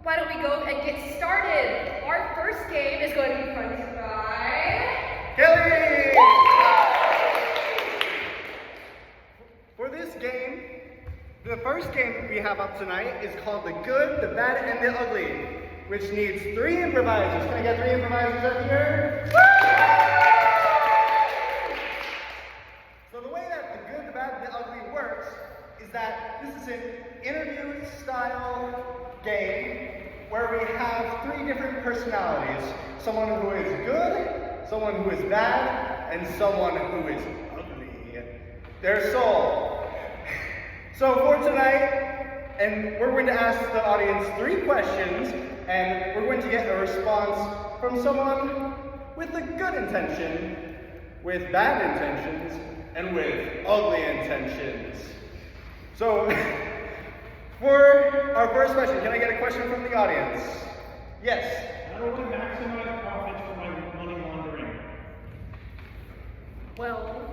why don't we go and get started? Our first game is going to be presented by Kelly! For this game, the first game we have up tonight is called The Good, the Bad, and the Ugly, which needs 3 improvisers. Can I get 3 improvisers up here? So the way that The Good, the Bad, and the Ugly works is that this is an interview-style game where we have 3 different personalities. Someone who is good, someone who is bad, and someone who is ugly. Their soul. So for tonight, and we're going to ask the audience 3 questions, and we're going to get a response from someone with a good intention, with bad intentions, and with ugly intentions. So, for our first question, can I get a question from the audience? Yes? How do I maximize profits from my money laundering? Well,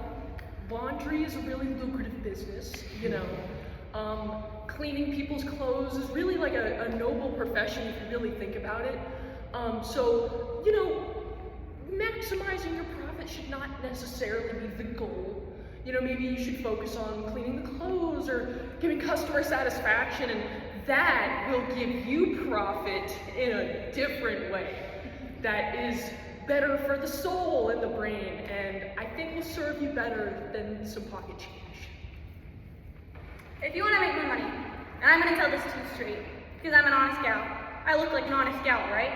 laundry is a really lucrative business, you know. Cleaning people's clothes is really like a noble profession if you really think about it. So, you know, maximizing your profit should not necessarily be the goal. You know, maybe you should focus on cleaning the clothes or giving customer satisfaction, and that will give you profit in a different way that is better for the soul and the brain, and I think will serve you better than some pocket change. If you want to make more money, and I'm going to tell this to you straight, because I'm an honest gal. I look like an honest gal, right?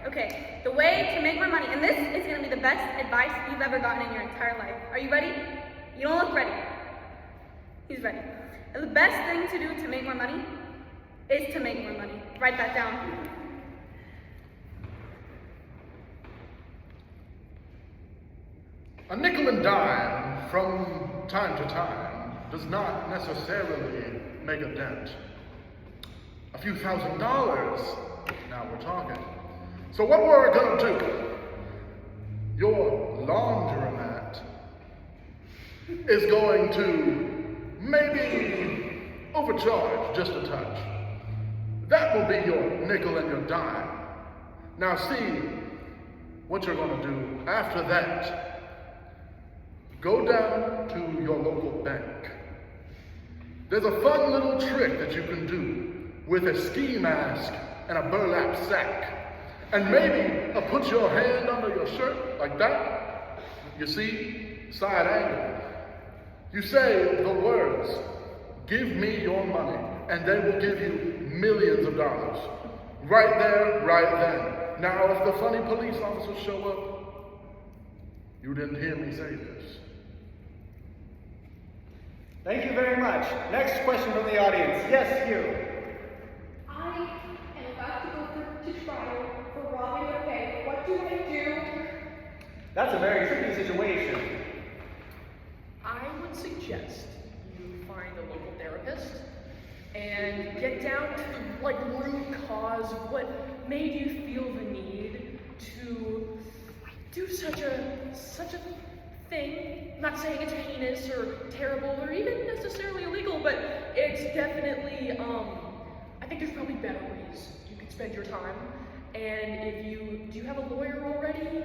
Okay, the way to make more money, and this is going to be the best advice you've ever gotten in your entire life. Are you ready? You don't look ready. He's ready. And the best thing to do to make more money is to make more money. Write that down. A nickel and dime from time to time does not necessarily make a dent. A few $1,000s, now we're talking. So what we're gonna do, your laundromat is going to maybe overcharge just a touch. That will be your nickel and your dime. Now see what you're gonna do after that. Go down to your local bank. There's a fun little trick that you can do with a ski mask and a burlap sack. And maybe put your hand under your shirt like that. You see, side angle. You say the words, "Give me your money," and they will give you millions of dollars. Right there, right then. Now, if the funny police officers show up, you didn't hear me say this. Thank you very much. Next question from the audience. Yes, you. I am about to go to trial for robbing a bank. What do I do? That's a very tricky situation. I would suggest you find a local therapist and get down to the root cause of what made you feel the need to do such a thing. I'm not saying it's heinous or terrible or even necessarily illegal, but it's definitely, I think there's probably better ways you could spend your time. And do you have a lawyer already?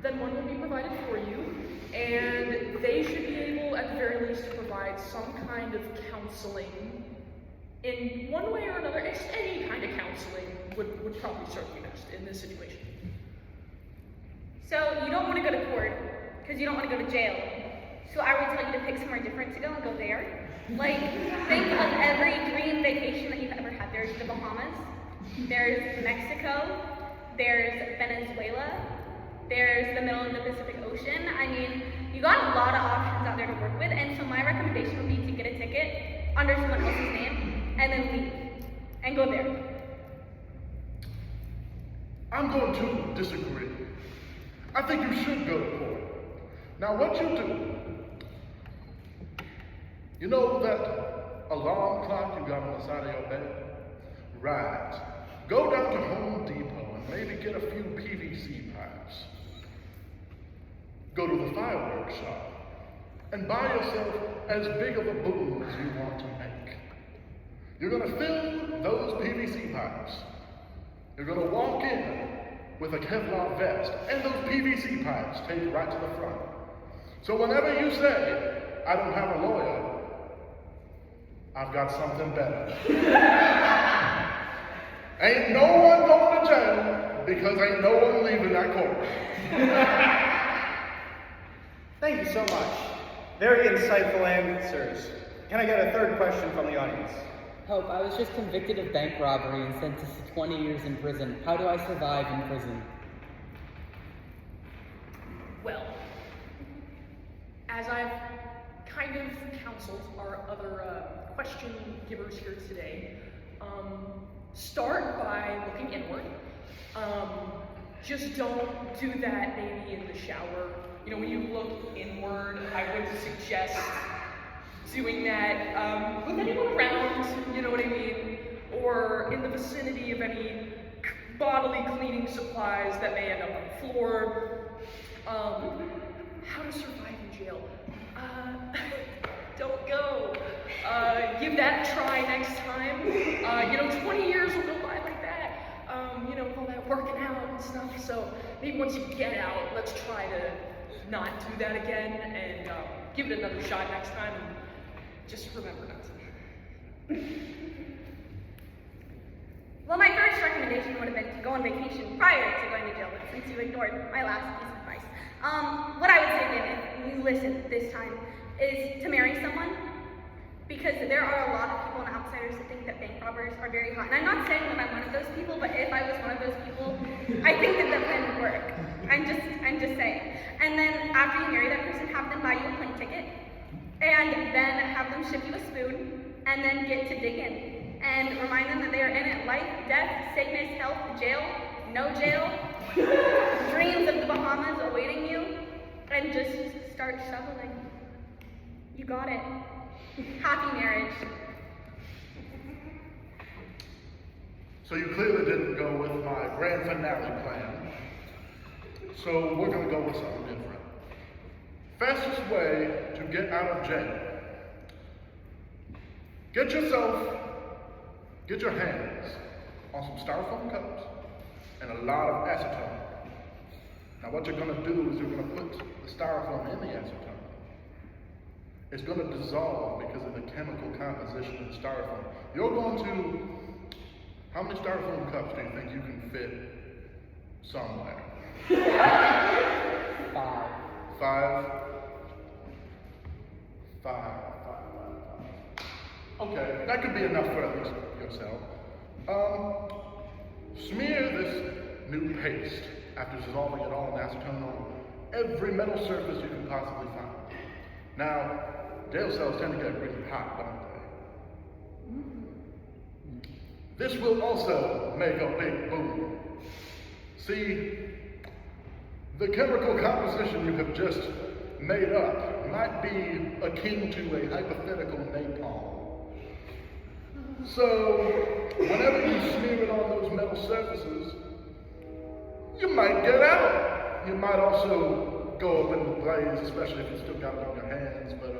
Then one will be provided for you. And they should be able, at the very least, to provide some kind of counseling in one way or another. Any kind of counseling would probably serve you best in this situation. So you don't want to go to court because you don't want to go to jail. So I will tell you to pick somewhere different to go and go there. Like, think of every dream vacation that you've ever had. There's the Bahamas, there's Mexico, there's Venezuela, there's the middle of the Pacific Ocean. I mean, you got a lot of options out there to work with, and so my recommendation would be to get a ticket under someone else's name and then leave and go there. I'm going to disagree. I think you should go to court. Now what you do, you know that alarm clock you got on the side of your bed? Right. Go down to Home Depot and maybe get a few PVC pipes. Go to the fireworks shop and buy yourself as big of a boom as you want to make. You're going to fill those PVC pipes You're gonna walk in with a Kevlar vest and those PVC pipes taped right to the front. So whenever you say, I don't have a lawyer, I've got something better. Ain't no one going to jail because ain't no one leaving that court. Thank you so much. Very insightful answers. Can I get a third question from the audience? Hope, I was just convicted of bank robbery and sentenced to 20 years in prison. How do I survive in prison? Well, as I've kind of counseled our other question givers here today, start by looking inward. Just don't do that maybe in the shower. You know, when you look inward, I would suggest doing that with anyone around, you know what I mean? Or in the vicinity of any bodily cleaning supplies that may end up on the floor. How to survive in jail? Don't go. Give that a try next time. 20 years will go by like that. With all that working out and stuff. So maybe once you get out, let's try to not do that again and give it another shot next time. And just remember not to. Well, my first recommendation would have been to go on vacation prior to going to jail, but since you ignored my last piece of advice, what I would say again, if you listen this time, is to marry someone, because there are a lot of people and outsiders that think that bank robbers are very hot. And I'm not saying that I'm one of those people, but if I was one of those people, I think that plan would work. I'm just saying. And then after you marry that person, have them buy you a plane ticket, and then have them ship you a spoon, and then get to dig in. And remind them that they are in it: life, death, sickness, health, jail, no jail, dreams of the Bahamas awaiting you, and just start shoveling. You got it. Happy marriage. So you clearly didn't go with my grand finale plan. So we're gonna go with something different. Fastest way to get out of jail. Get your hands on some styrofoam cups and a lot of acetone. Now what you're gonna do is you're gonna put the styrofoam in the acetone. It's gonna dissolve because of the chemical composition of the styrofoam. You're going to, how many styrofoam cups do you think you can fit somewhere? 5. 5? 5. Okay, that could be enough for at least yourself. Smear this new paste after dissolving it all in acetone on every metal surface you can possibly find. Now, jail cells tend to get really hot, don't they? This will also make a big boom. See, the chemical composition you have just made up might be akin to a hypothetical napalm. So, whenever you smear it on those metal surfaces, you might get out. You might also go up in the blaze, especially if you still got it on your hands, but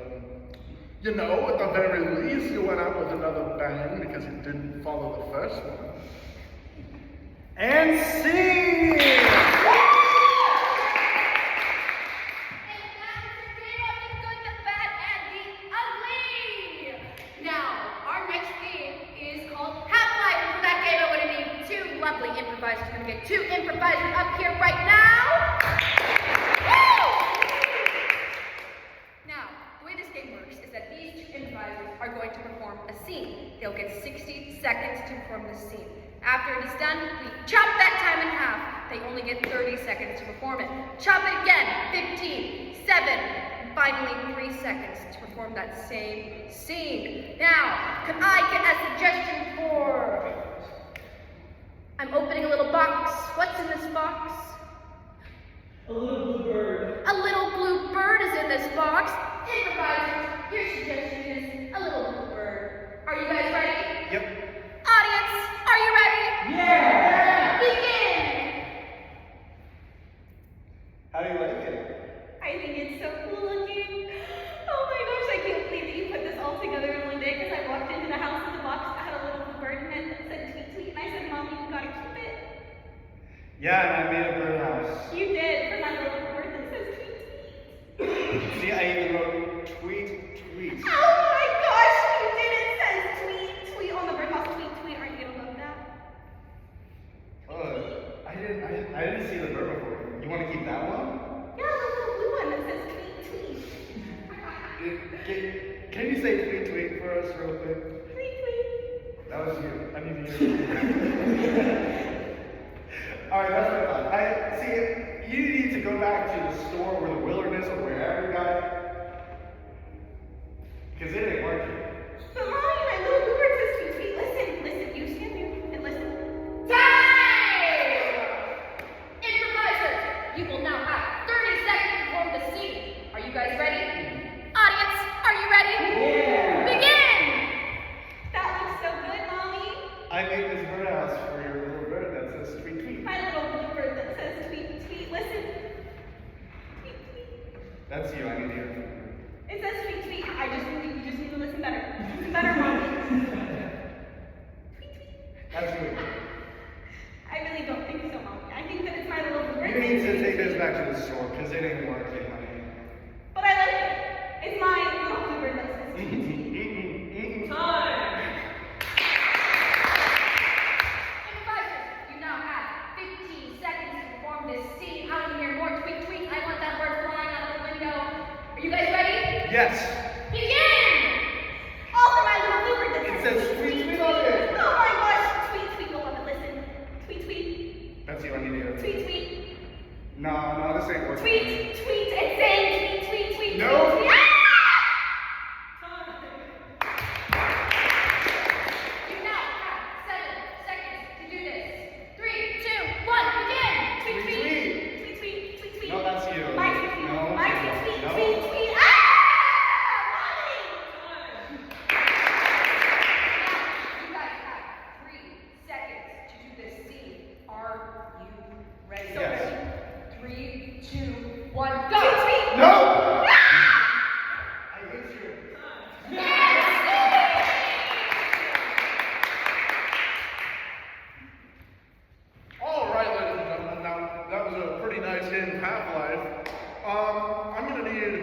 at the very least, you went out with another bang because you didn't follow the first one. And scene! Lovely improvisers. We're going to get 2 improvisers up here right now. Woo! Now, the way this game works is that these 2 improvisers are going to perform a scene. They'll get 60 seconds to perform this scene. After it is done, we chop that time in half. They only get 30 seconds to perform it. Chop it again, 15, 7, and finally 3 seconds to perform that same scene. Now, can I get a suggestion for... I'm opening a little box. What's in this box? A little blue bird. A little blue bird is in this box. Improvisers, your suggestion is a little blue bird. Are you guys ready? Yep. Audience, are you ready? Yeah! Begin! How do you like it? I think it's so cool looking. Oh my gosh, I can't believe that you put this all together in one day, because I walked into the house and the box had a little bird in it that said Yeah, and I made a birdhouse. You did for my little bird that says tweet. See, I even wrote tweet. Oh my gosh, you did it. It says tweet on the birdhouse. Tweet. Aren't you gonna love that? I didn't see the bird before. You want to keep that one? Yeah, the little blue one that says tweet. Can you say tweet for us real quick? Tweet. That was you. I need to hear it. Alright, that's what I thought. See, you need to go back to the store or the wilderness or wherever you got it. Because it ain't working. But mommy, my little blue bird says tweet. Listen. You stand there and listen. Time! Improvisers, you will now have 30 seconds to form the scene. Are you guys ready? Audience, are you ready? Yeah. Begin! That looks so good, mommy. I made this birdhouse for your little bird that says tweet. My little blue bird that says tweet. Listen. Tweet. That's you. I need to hear it. It says tweet. You just need to listen better. Listen better, mommy. That's you. I really don't think so, mommy. I think that it's my little blue bird. You need to take this back to the store because it ain't working, honey. But I like it. It's my little blue bird that says tweet. Time! Improvisers, you now have 15 seconds to perform this scene. I want to hear more tweet. I want that bird flying out the window. Are you guys ready? Yes. Begin! All for my little blue bird that It says says tweet on it. Oh my gosh. Tweet. You'll love it. Listen. Tweet. That's you. I need to hear it. Tweet. No, this ain't working. Tweet. It's saying tweet. No. Tweet. Ah! You now have 7 seconds to do this. 3, 2, 1, begin! Tweet. No, that's you. My tweet. No. My tweet. No. Tweet. Ah! You guys have 3 seconds to do this scene. Are you ready? Yes. 3, 2, 1, go! No. I hate you. All right, ladies and gentlemen, now that was a pretty nice game of Half-Life. I'm gonna need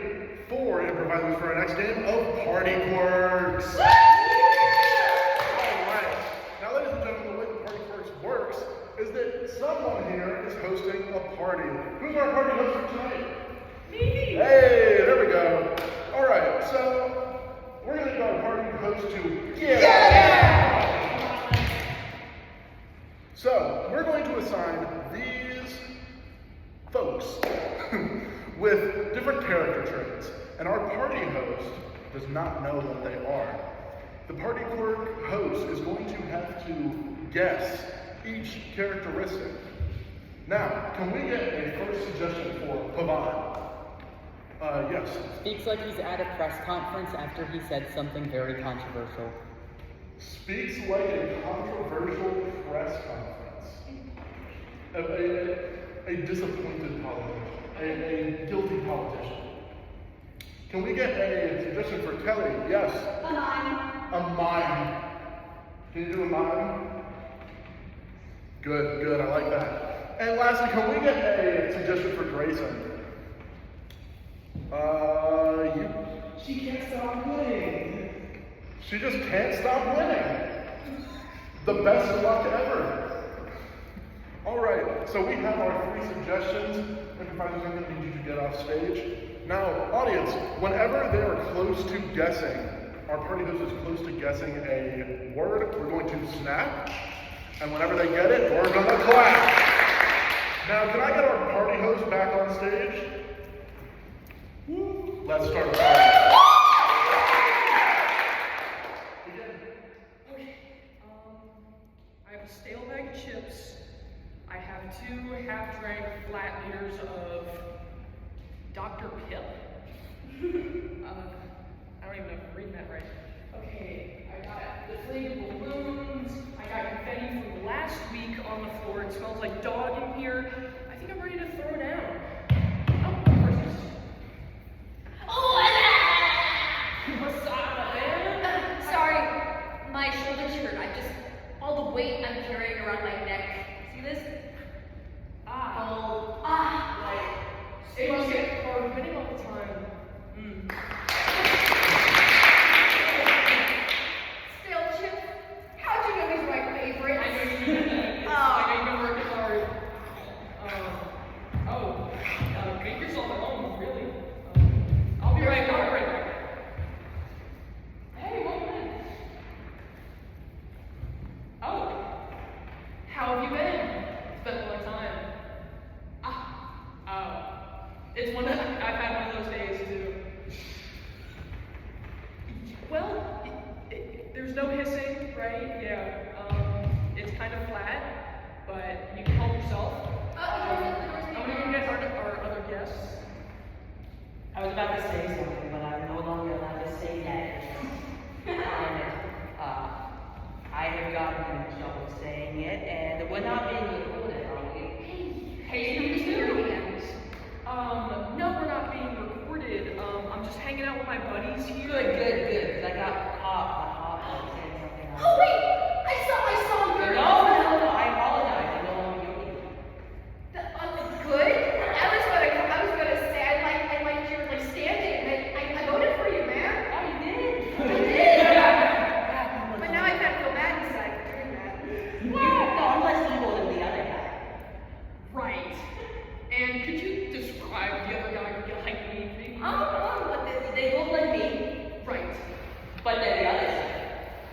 4 improvisers for our next game of Party Quirks. All right. Now, ladies and gentlemen, the way the Party Quirks works is that someone here is hosting a party. Who's our party host for tonight? Me. Hey, there we go. All right, so we're gonna go our party host to So we're going to assign these folks with different character traits, and our party host does not know what they are. The Party Quirk host is going to have to guess each characteristic. Now, can we get a first suggestion for Pavan? Yes. Speaks like he's at a press conference after he said something very controversial. Speaks like a controversial press conference. A disappointed politician. A guilty politician. Can we get a suggestion for Kelly? Yes. A mime. A mime. Can you do a mime? Good, I like that. And lastly, can we get a suggestion for Grayson? You. She can't stop winning. She just can't stop winning. The best luck ever. All right, so we have our 3 suggestions. Improvisers, I'm going to need you to get off stage. Now, audience, whenever they are close to guessing, our party host is close to guessing a word, we're going to snap. And whenever they get it, we're going to clap. Now, can I get our party host back on stage? Let's start the party. Okay. I have a stale bag of chips. I have 2 half-drank flat liters of Dr. Pip. I don't even know if I'm reading that right. Okay, I got deflated balloons. I got confetti from last week on the floor. It smells like dog in here. I think I'm ready to throw down. Oh, where's this? Sorry, my shoulders hurt. All the weight I'm carrying around my neck. See this? How have you been? It's been a long time. It's one that I've had one of those days too. Well, there's no hissing, right? Yeah. It's kind of flat, but you can help yourself. I'm gonna go get our other guests. I was about to say something, but I'm no longer allowed to say that. I have gotten in trouble saying it, and we're not being recorded, are we? Hey, you too. No, we're not being recorded. I'm just hanging out with my buddies here. Good, because I got caught saying something else. Oh wait, I saw your. No, I apologize. I'm no longer guilty. Good. I was gonna say I liked your like standing. I voted for you, man. Oh, you did? I did. But now I kind of feel bad inside for doing that. No, I'm less evil than the other guy. Right. And could you describe the other guy who like me? But they look like me, Right. but they're the others.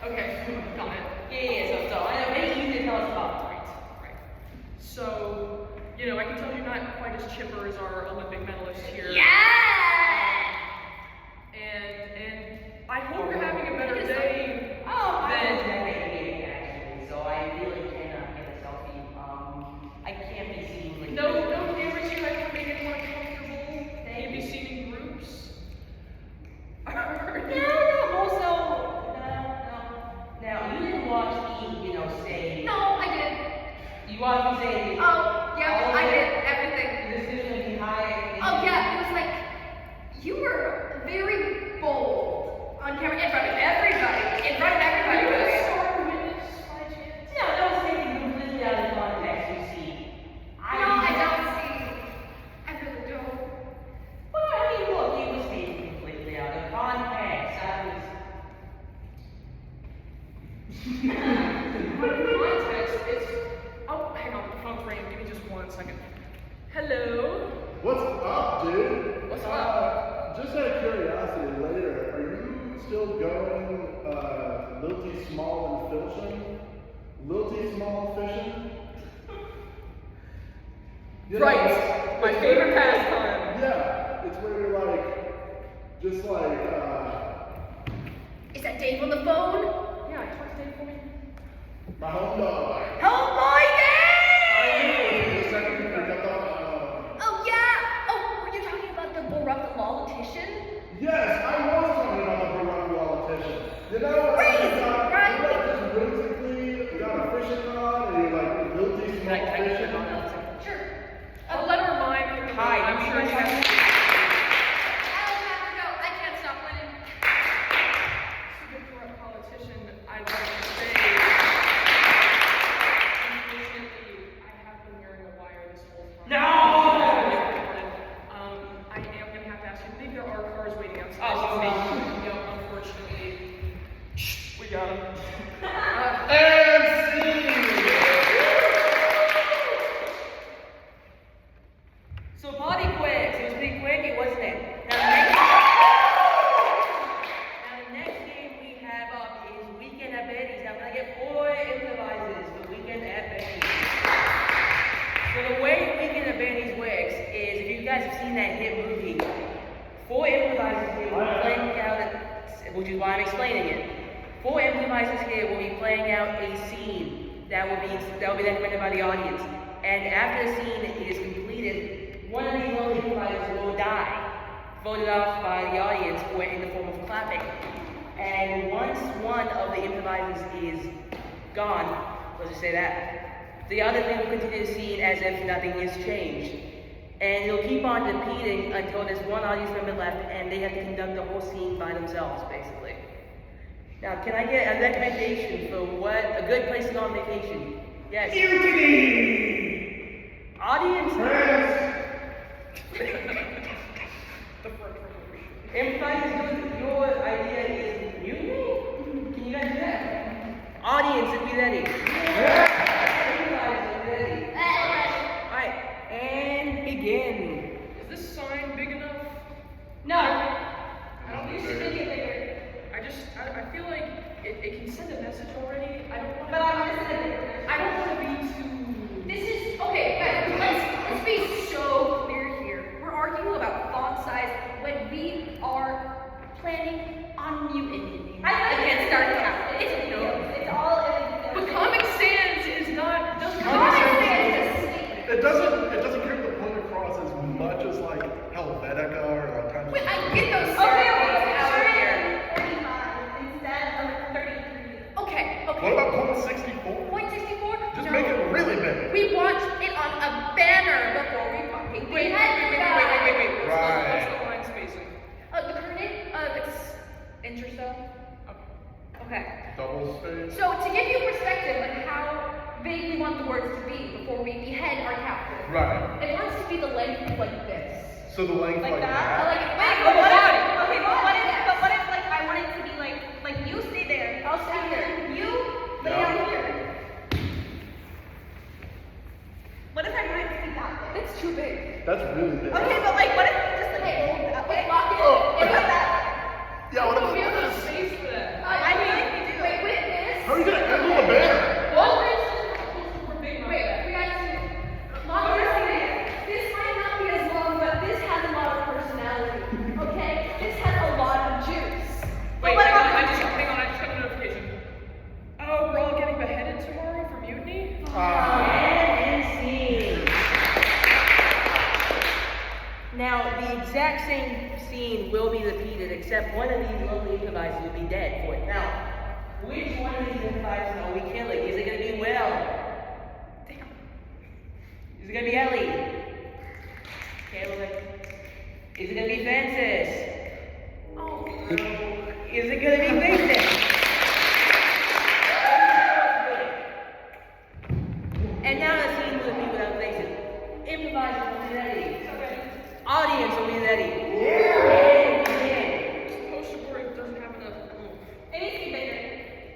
Okay, got it. Yeah, so I know maybe you can tell us about. Right. So, I can tell you're not quite as chipper as our Olympic medalist here. Yeah! And I hope you're having a better day I was than. meditating actually, so I really cannot get a selfie. I can't be seen like No cameras here. I don't make anyone uncomfortable. Can't be seen in groups. Now, you didn't watch me, say. No, I did. You watched me say. Oh, yeah, all I of did it? everything. This is gonna be high. Oh, yeah, it was like, you were very bold on camera in front of everybody. In front of everybody. No, don't take it completely out of context, you see. No, I don't see. I really don't. Well, I mean, look, it was taken completely out of context. I was. Context is. Oh, hang on. The phone's ringing. Give me just 1 second. Hello. What's up, dude? What's up? Just out of curiosity, later, are you still going Lilty Small and Fishing? Lilty Small Fishing? Right. My favorite pastime. Yeah, it's where you're just Is that Dave on the phone? Yeah, talk to Dave for me. my home dog. Oh, boy, Dave! The second you pick up Oh, yeah. Oh, were you talking about the Barack politician? yes, I was talking about the Barack politician. You know, Right. just whimsically, you got a fishing rod, and you're like, Lilty Small Fishing. Sure. I'll let her mind. Hi, I'm sure you have. I don't have to go. I can't stop winning. Speaking for a politician, I'd like to say, unfortunately, I have been wearing a wire this whole time. No! I am going to have to ask you to leave. There are cars waiting outside. Oh, Yeah, unfortunately. We got him. So body quiz. It was pretty quick, wasn't it? Now the next game we have up is Weekend at Betty's. I'm gonna get 4 improvisers for Weekend at Betty's. So the way Weekend at Betty's works is, if you guys have seen that hit movie, 4 improvisers here will be playing out, which is why I'm explaining it. 4 improvisers here will be playing out a scene that will be recommended by the audience. And after the scene is completed, one of these lone improvisers will die, voted off by the audience or in the form of clapping. And once one of the improvisers is gone, let's just say that, the other thing will continue the scene as if nothing has changed. And it'll keep on repeating until there's one audience member left and they have to conduct the whole scene by themselves, basically. Now, can I get a recommendation for what a good place to go on vacation? Yes. Audience. Improvisers, your idea is mutiny? Can you guys do that? Audience, if you're ready. Improvisers, ready. Alright, and begin. Is this sign big enough? No. I don't think so. I feel like it can send a message already. I don't want to be too planning on mutiny I thought against our captain. It's all in But Comic Sans is not, doesn't It doesn't carry the point across as much as like Helvetica or like kind of. Wait, I get those Okay, ceremonies out sure, here. 45 instead of 33. Okay. What about point 64? Point 64? Just No. make it really big. We want it on a banner before we fucking Wait, behead the guy. wait. Right. What's the line spacing? The current, it's inch or so. Okay. Double space. So to give you perspective on how big we want the words to be before we behead our captain, Right. it wants to be the length of like this. So the length like that. Like Wait, but what if, okay, but what if like I want it to be like you stay there, I'll stay here. you lay Yeah. down here. What if I want it to be that big? It's too big. That's really big. Okay, but like what if we just like hold that way? Lock it. Oh. What about that? Yeah, what We have about no space for that. I feel like we do. Wait, with this. How are you gonna handle a bear? We're big enough. Wait, we got to lock it. This might not be as long, but this has a lot of personality. Okay? This has a lot of juice. Wait, what hang on, about- I just got a notification. Oh, we're all getting beheaded tomorrow for mutiny? Now, the exact same scene will be repeated, except one of these lovely improvisers will be dead for it. Now, which one of these improvisers are we killing? Is it going to be Will? Damn. Is it going to be Ellie? Caroline? Is it going to be Francis? Oh, no. Is it going to be Vincent? And now the scene will be without faces. Improviser will be ready. Audience will be ready. And begin. This poster board doesn't have enough room. It needs to be bigger.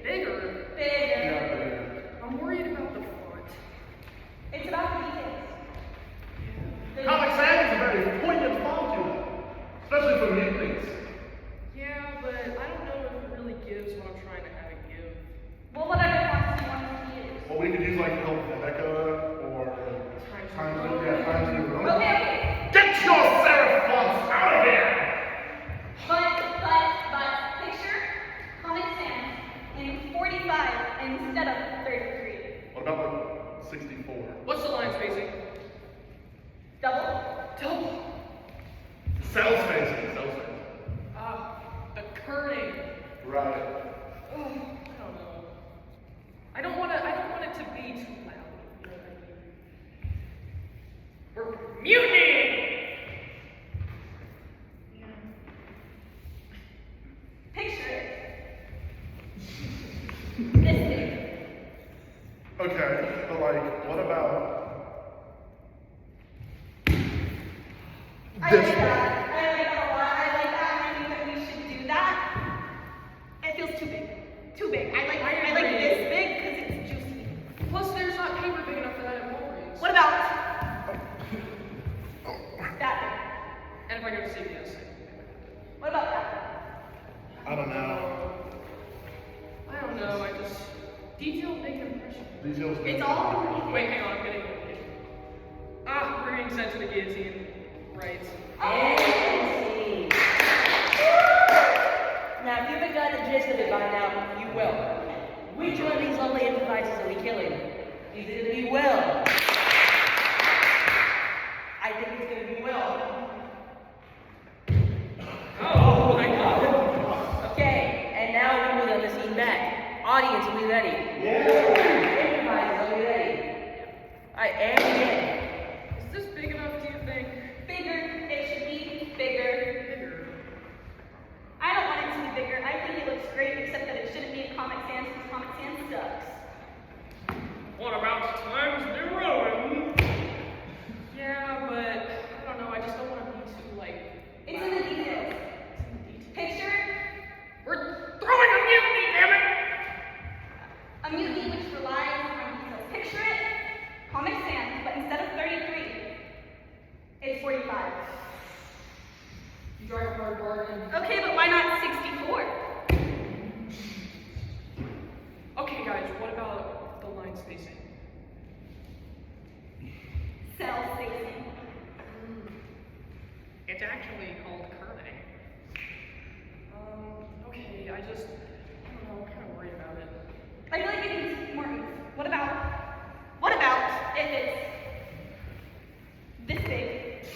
Bigger? Bigger. Yeah, bigger. I'm worried about the font. It's about the details. Comic Sans is a very poignant font, you know, especially for mutants. Yeah, but I don't know if it really gives what I'm trying to have it give. Well, whatever fonts you want us to use. Well, we could use like Helvetica or Times New Roman. Okay. Get your serif fonts out of here! But picture Comic Sans in 45 instead of 33. What about like 64? What's the line spacing? Double. Double. Cell spacing. The kerning. Right. Oh, I don't know. I don't want it to be too loud. You know what I mean? We're mutiny! Picture it. This big. Okay, but like, what about I this like one? that. I like that a lot. I like that. I think that we should do that. It feels too big. Too big. I like agree. this big because it's juicy. Plus, there's not paper big enough for that at Walgreens. What about that And if I go to CVS. big? What about that? I don't know. I don't know, I just... Details make an impression. Details. It's all. Wait, hang on, I'm getting a notification. We're being sent to the guillotine. Right. And scene. Now, if you haven't gotten the gist of it by now, you will. Which one of these lovely improvisers are we killing? Is it going to be Will? I think it's going to be Will. Oh my god. Okay, and now we move on the scene back. Audience, are we ready? Yeah. Improvisers, are we ready? Alright, and begin. Is this big enough, do you think? Bigger. It should be bigger. Bigger. I don't want it to be bigger. I think it looks great, except that it shouldn't be a Comic Sans because Comic Sans sucks. What about Times New Roman? Yeah, but I don't know, I just don't want to be too, like... It's in the details. It's in the details. Picture We're throwing a mutiny, damn it! a mutiny which relies on details. Picture it, Comic Sans, but instead of 33, it's 45. You drive a hard bargain. Okay, but why not 64? Okay, guys, what about the line spacing?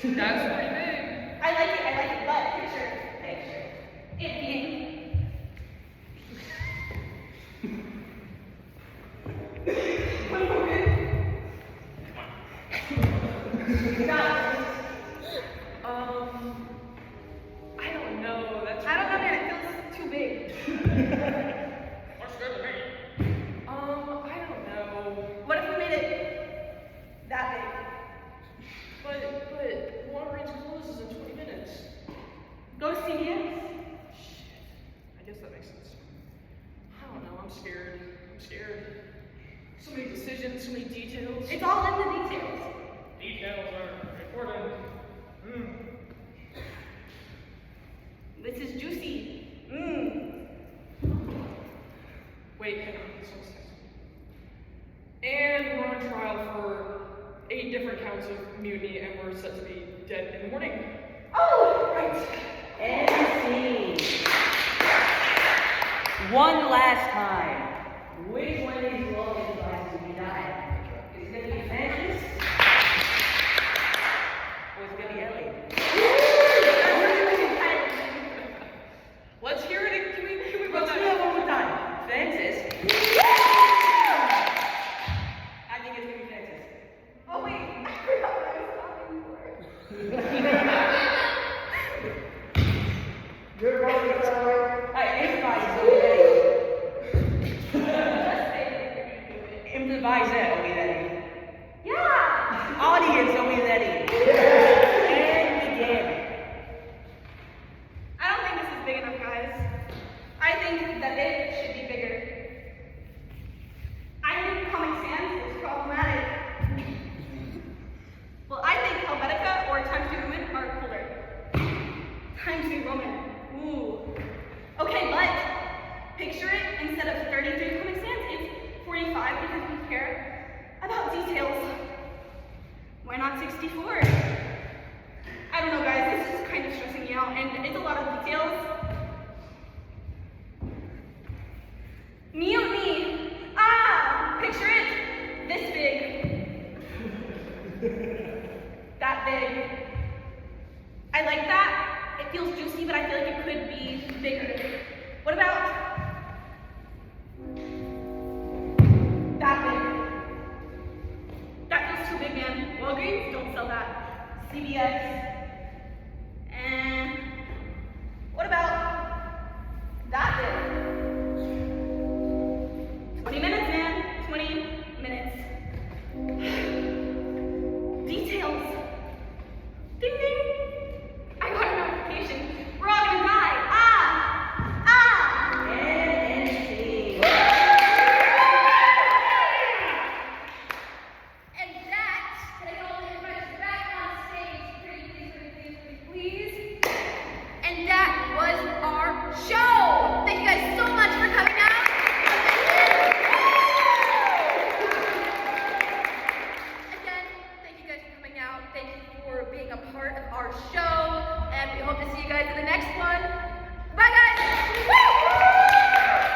That's pretty big. I like it, but picture it being I don't know. I don't know, man, it feels too big. What's good to me? I don't know. What if we made it that big? But Walgreens closes in 20 minutes. Go to CVS? I guess that makes sense. I don't know. I'm scared. So many decisions, so many details. It's all in the details. Details are important. This is juicy. Wait, hang on. This one's and we're on trial for 8 different counts of mutiny, and we're set to be dead in the morning. Oh, right. And scene. One last time. Which one of these long devices will be dying? Is it going to be Francis? Or is it going to be Ellie? Let's hear it. Can we run Let's do that? it one more time. Francis. I think it's going to be Francis. Oh, wait. I forgot what I was talking for. Good morning, Tyler. Alright, improvise is only ready. Improvise that, only ready. Yeah. Audience, only ready. And begin. I don't think this is big enough, guys. I think that it should be bigger. I think Comic Sans is problematic. Well, I think Helvetica or Times New Roman are cooler. Times New Roman. Ooh. Okay, but picture it, instead of 33 Comic Sans, it's 45 because we care about details. Why not 64? I don't know, guys, this is kind of stressing me out, and it's a lot of details. Mutiny! Ah! Picture it this big. That big. I like that. It feels juicy, but I feel like it could be bigger. What about that big? That feels too big, man. Walgreens, don't sell that. CVS. And what about that big? 20 minutes, man. 20 minutes. Details. Ding ding. I got a notification. We're all gonna die. Ah! And scene. And that, can I get all the invites back on stage? Pretty please. And that was our show.